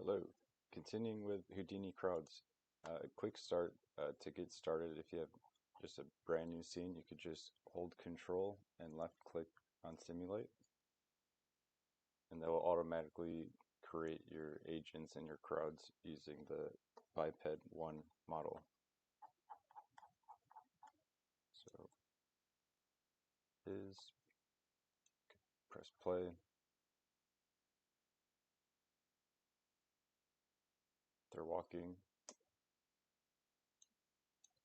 Hello. Continuing with Houdini crowds. A quick start to get started. If you have just a brand new scene, you could just hold Control and left click on Simulate, and that will automatically create your agents and your crowds using the Biped 1 model. So press play. They're walking.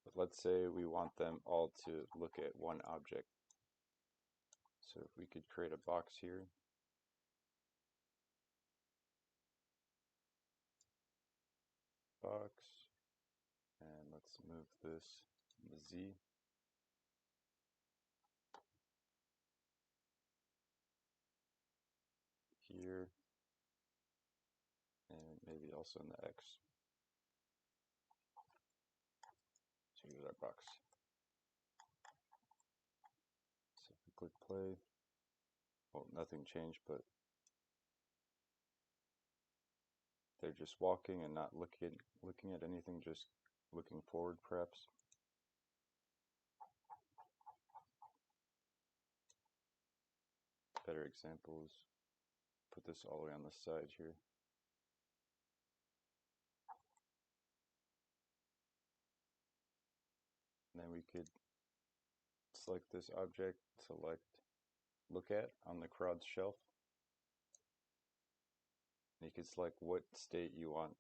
But let's say we want them all to look at one object. So if we could create a box here. Box. And let's move this in the Z. Here. And maybe also in the X. So here's our box. So if we click play, well, nothing changed, but they're just walking and not looking at anything, just looking forward perhaps. Better examples, put this all the way on the side here. And then we could select this object, select look at on the crowd's shelf. And you could select what state you want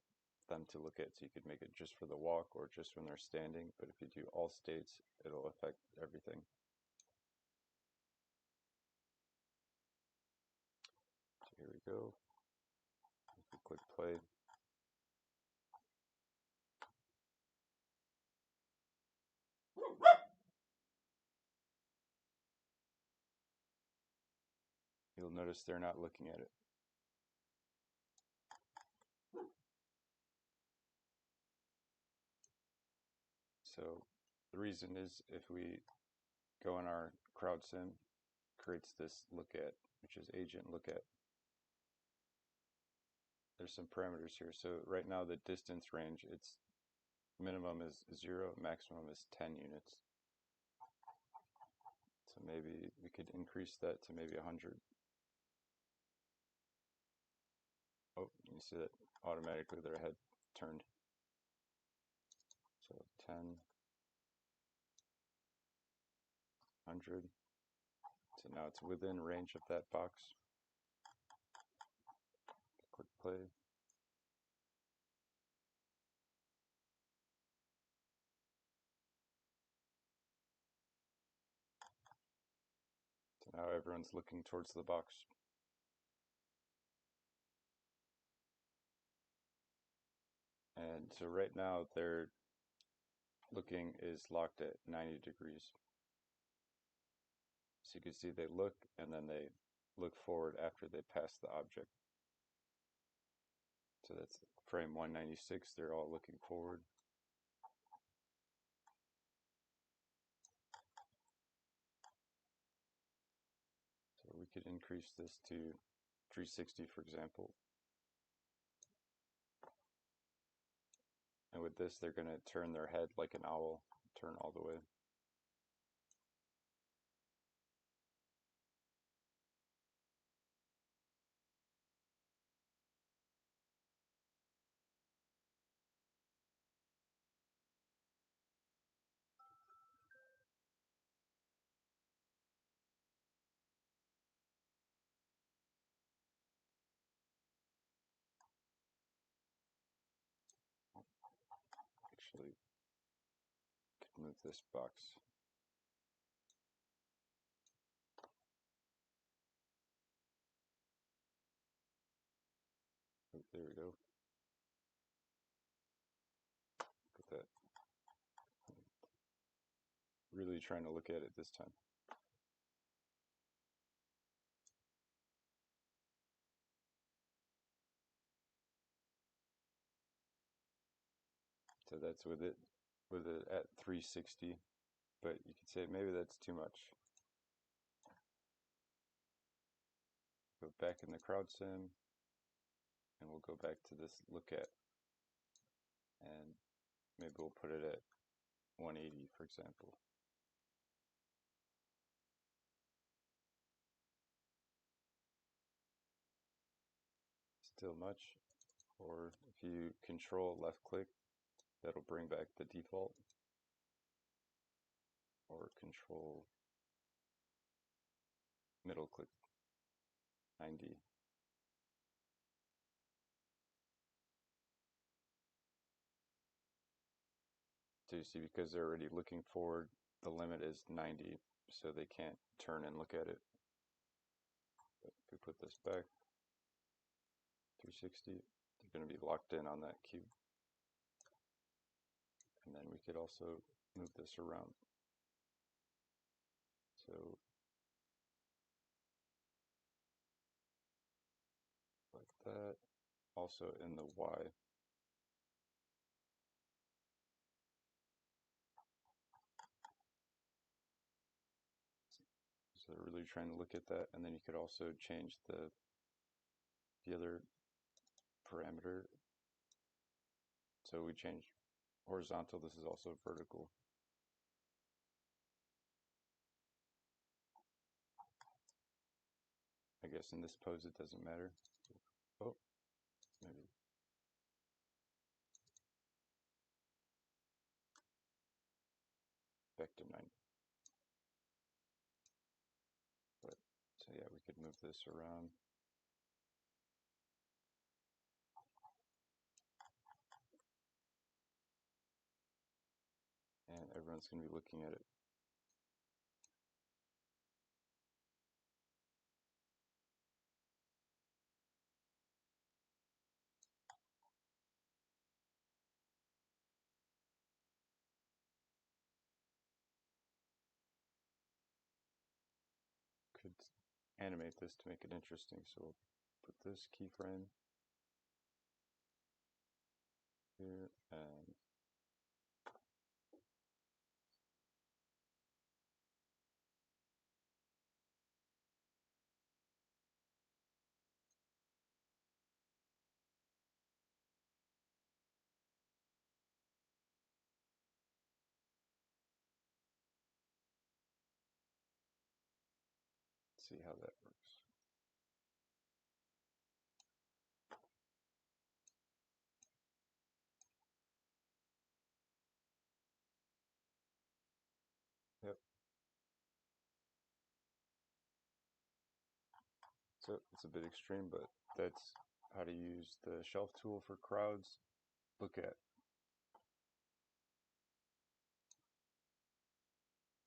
them to look at. So you could make it just for the walk or just when they're standing. But if you do all states, it'll affect everything. So here we go. If we click play. You'll notice they're not looking at it. So the reason is if we go in our crowd sim, creates this look at, which is agent look at. There's some parameters here. So right now the distance range, its minimum is 0, maximum is 10 units. So maybe we could increase that to maybe 100. Oh, you see that automatically their head turned. So 10, 100. So now it's within range of that box. Click play. So now everyone's looking towards the box. And so right now their looking is locked at 90 degrees. So you can see they look and then they look forward after they pass the object. So that's frame 196, they're all looking forward. So we could increase this to 360, for example. And with this, they're going to turn their head like an owl, turn all the way. Actually, could move this box. Oh, there we go. Look at that. Really trying to look at it this time. So that's with it at 360, but you could say maybe that's too much. Go back in the crowd sim, and we'll we'll go back to this look at, and maybe we'll put it at 180, for example. Still much. Or if you control left click, that'll bring back the default. Or control middle click 90. So you see, because they're already looking forward, the limit is 90, so they can't turn and look at it. But if we put this back 360, they're going to be locked in on that cube. And then we could also move this around. So like that. Also in the Y. So they're really trying to look at that, and then you could also change the other parameter. So we change horizontal, this is also vertical. I guess in this pose it doesn't matter. Oh, maybe. Back to 9. But, so yeah, we could move this around. And everyone's going to be looking at it. Could animate this to make it interesting. So we'll put this keyframe here and see how that works. Yep. So it's a bit extreme, but that's how to use the shelf tool for crowds. Look at